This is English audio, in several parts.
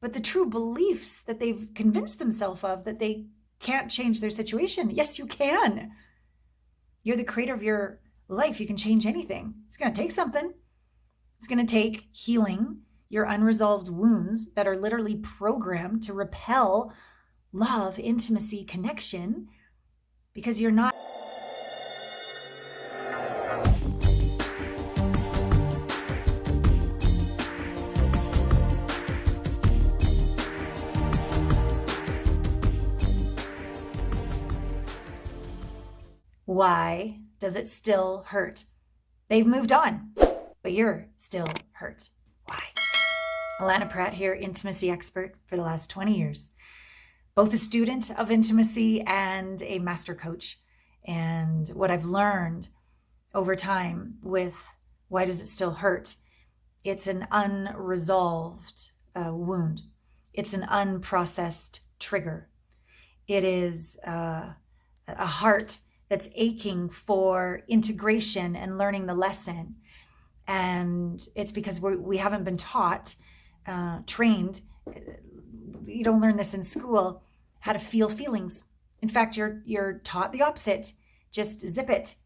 but the true beliefs that they've convinced themselves of that they can't change their situation. Yes, you can. You're the creator of your life. You can change anything. It's going to take something. It's going to take healing your unresolved wounds that are literally programmed to repel love, intimacy, connection, because you're not. Why does it still hurt? They've moved on, but you're still hurt. Why? Allana Pratt here, Intimacy Expert for the last 20 years. Both a student of intimacy and a master coach. And what I've learned over time with why does it still hurt? It's an unresolved wound. It's an unprocessed trigger. It is a heart that's aching for integration and learning the lesson. And it's because we haven't been taught, trained, you don't learn this in school, how to feel feelings. In fact, you're taught the opposite. Just zip it.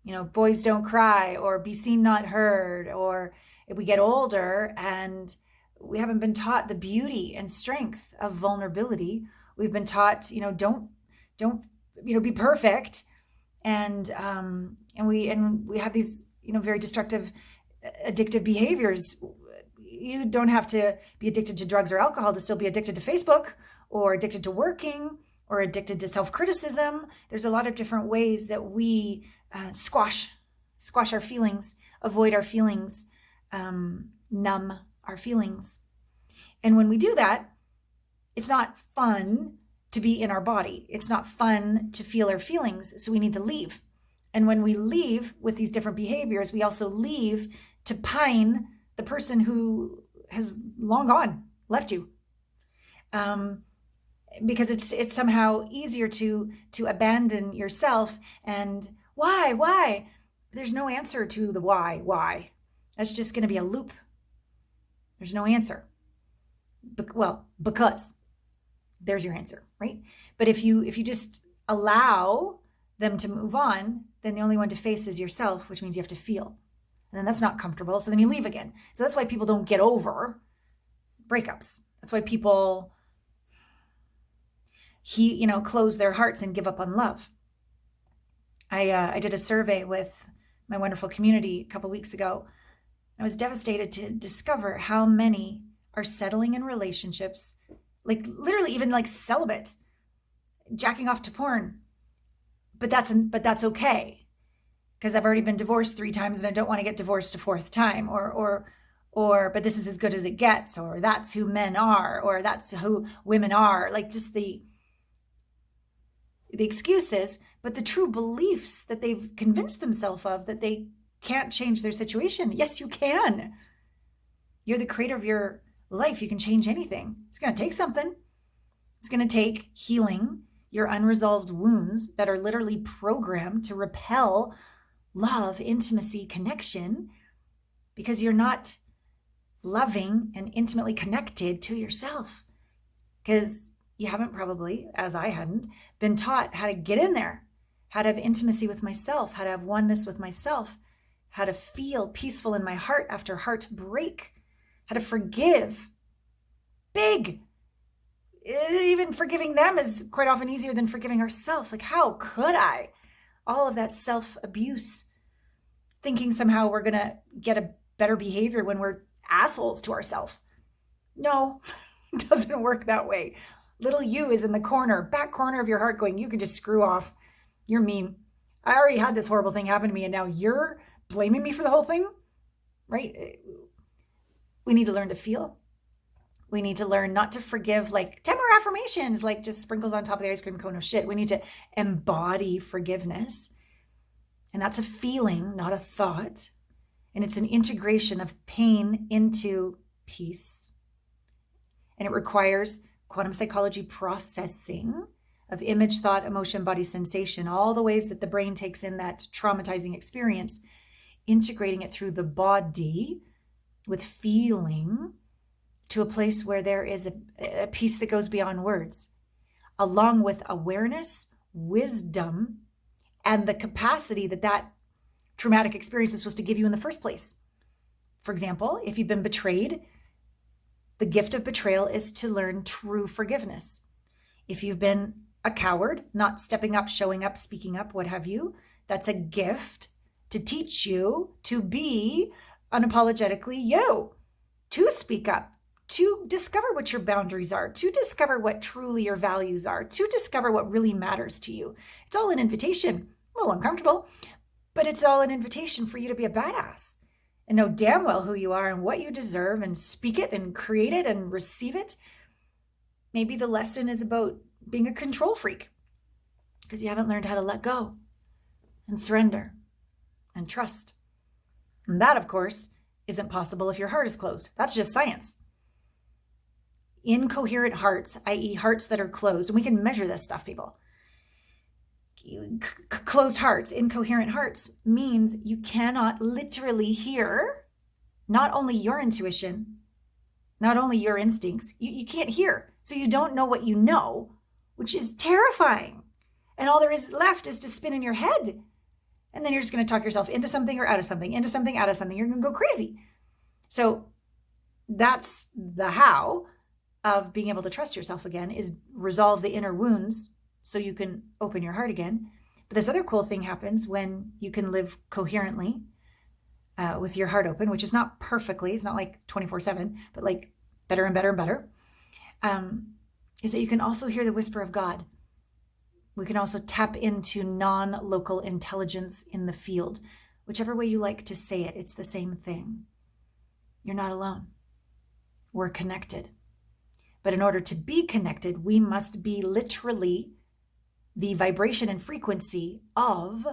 You know, boys don't cry, or be seen, not heard, or if we get older and we haven't been taught the beauty and strength of vulnerability. We've been taught, don't be perfect. And we have these, very destructive, addictive behaviors. You don't have to be addicted to drugs or alcohol to still be addicted to Facebook, or addicted to working, or addicted to self-criticism. There's a lot of different ways that we squash our feelings, avoid our feelings, numb our feelings. And when we do that, it's not fun to be in our body. It's not fun to feel our feelings, so we need to leave. And when we leave with these different behaviors, we also leave to pine the person who has long gone, left you. Because it's somehow easier to abandon yourself. And why? There's no answer to the why. That's just going to be a loop. There's no answer. Because there's your answer, right? But if you just allow them to move on, then the only one to face is yourself, which means you have to feel. And then that's not comfortable. So then you leave again. So that's why people don't get over breakups. That's why people close their hearts and give up on love. I did a survey with my wonderful community a couple weeks ago. I was devastated to discover how many are settling in relationships, like literally even like celibate, jacking off to porn. But that's okay, because I've already been divorced 3 times and I don't want to get divorced a 4th time, or but this is as good as it gets, or that's who men are, or that's who women are. Like just the excuses, but the true beliefs that they've convinced themselves of that they can't change their situation. Yes, you can. You're the creator of your life. You can change anything. It's going to take something. It's going to take healing your unresolved wounds that are literally programmed to repel love, intimacy, connection, because you're not loving and intimately connected to yourself. Because you haven't probably, as I hadn't, been taught how to get in there, how to have intimacy with myself, how to have oneness with myself, how to feel peaceful in my heart after heartbreak, how to forgive. Big. Even forgiving them is quite often easier than forgiving ourselves. Like, how could I? All of that self-abuse, thinking somehow we're going to get a better behavior when we're assholes to ourselves. No, it doesn't work that way. Little you is in the back corner of your heart going, you can just screw off. You're mean. I already had this horrible thing happen to me and now you're blaming me for the whole thing, right? We need to learn to feel. We need to learn not to forgive like 10 more affirmations, like just sprinkles on top of the ice cream cone of shit. We need to embody forgiveness. And that's a feeling, not a thought. And it's an integration of pain into peace. And it requires quantum psychology processing of image, thought, emotion, body, sensation, all the ways that the brain takes in that traumatizing experience, integrating it through the body with feeling to a place where there is a peace that goes beyond words, along with awareness, wisdom, and the capacity that traumatic experience is supposed to give you in the first place. For example, if you've been betrayed, the gift of betrayal is to learn true forgiveness. If you've been a coward, not stepping up, showing up, speaking up, what have you, that's a gift to teach you to be unapologetically you, to speak up, to discover what your boundaries are, to discover what truly your values are, to discover what really matters to you. It's all an invitation. A little uncomfortable, but it's all an invitation for you to be a badass and know damn well who you are and what you deserve and speak it and create it and receive it. Maybe the lesson is about being a control freak because you haven't learned how to let go and surrender and trust. And that, of course, isn't possible if your heart is closed. That's just science. Incoherent hearts, i.e. hearts that are closed, and we can measure this stuff, people. Closed hearts, incoherent hearts means you cannot literally hear not only your intuition, not only your instincts, you can't hear. So you don't know what you know, which is terrifying. And all there is left is to spin in your head. And then you're just going to talk yourself into something or out of something, into something, out of something. You're going to go crazy. So that's the how of being able to trust yourself again, is resolve the inner wounds so you can open your heart again. But this other cool thing happens when you can live coherently with your heart open, which is not perfectly, it's not like 24/7, but like better and better and better, is that you can also hear the whisper of God. We can also tap into non-local intelligence in the field. Whichever way you like to say it, it's the same thing. You're not alone. We're connected. But in order to be connected, we must be literally the vibration and frequency of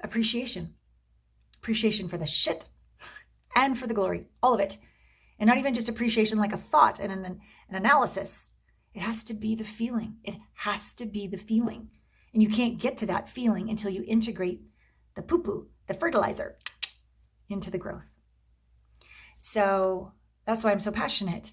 appreciation. Appreciation for the shit and for the glory, all of it. And not even just appreciation like a thought and an analysis. It has to be the feeling. It has to be the feeling. And you can't get to that feeling until you integrate the poo-poo, the fertilizer, into the growth. So that's why I'm so passionate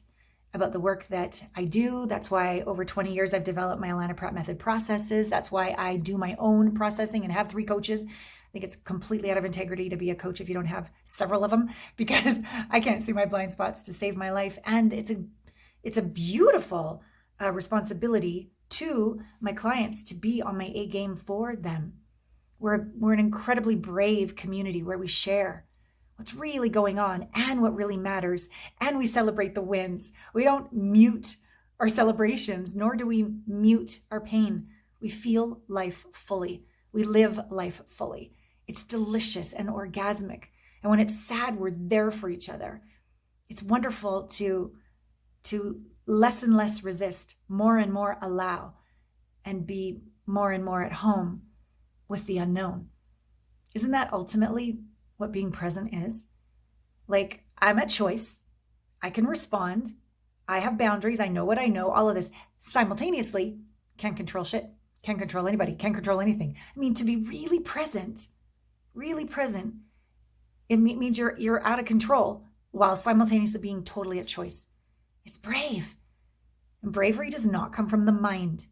about the work that I do. That's why over 20 years I've developed my Allana Pratt method processes. That's why I do my own processing and have 3 coaches. I think it's completely out of integrity to be a coach if you don't have several of them, because I can't see my blind spots to save my life. And it's a beautiful responsibility to my clients to be on my A game for them. We're an incredibly brave community where we share what's really going on and what really matters, and we celebrate the wins. We don't mute our celebrations, nor do we mute our pain. We feel life fully. We live life fully. It's delicious and orgasmic. And when it's sad, we're there for each other. It's wonderful to less and less resist, more and more allow, and be more and more at home with the unknown. Isn't that ultimately what being present is? Like, I'm at choice. I can respond. I have boundaries. I know what I know, all of this. Simultaneously, can't control shit, can't control anybody, can't control anything. I mean, to be really present, it means you're out of control while simultaneously being totally at choice. It's brave. And bravery does not come from the mind.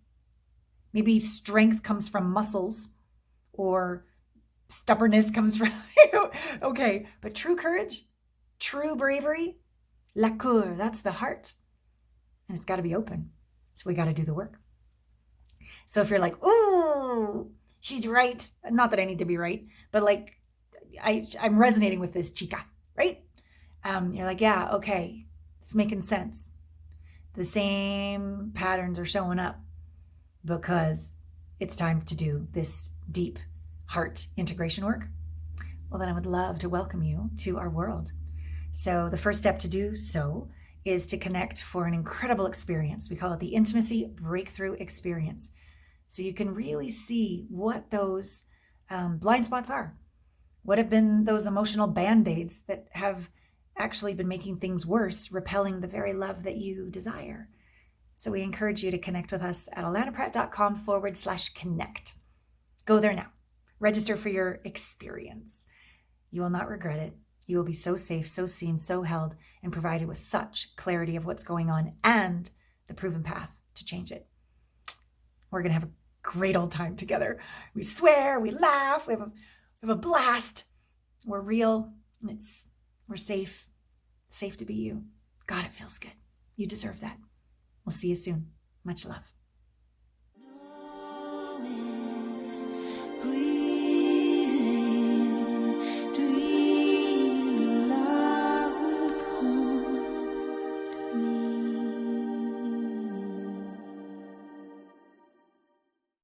Maybe strength comes from muscles, or stubbornness comes from, okay. But true courage, true bravery, la cour, that's the heart. And it's got to be open. So we got to do the work. So if you're like, oh, she's right. Not that I need to be right, but like, I'm resonating with this chica, right? You're like, yeah, okay. It's making sense. The same patterns are showing up because it's time to do this deep heart integration work. Well, then I would love to welcome you to our world. So the first step to do so is to connect for an incredible experience. We call it the Intimacy Breakthrough Experience. So you can really see what those blind spots are. What have been those emotional band-aids that have actually been making things worse, repelling the very love that you desire. So we encourage you to connect with us at allanapratt.com/connect. Go there now. Register for your experience. You will not regret it. You will be so safe, so seen, so held, and provided with such clarity of what's going on and the proven path to change it. We're going to have a great old time together. We swear, we laugh, we have a blast. We're real, and we're safe to be you. God, it feels good. You deserve that. We'll see you soon. Much love.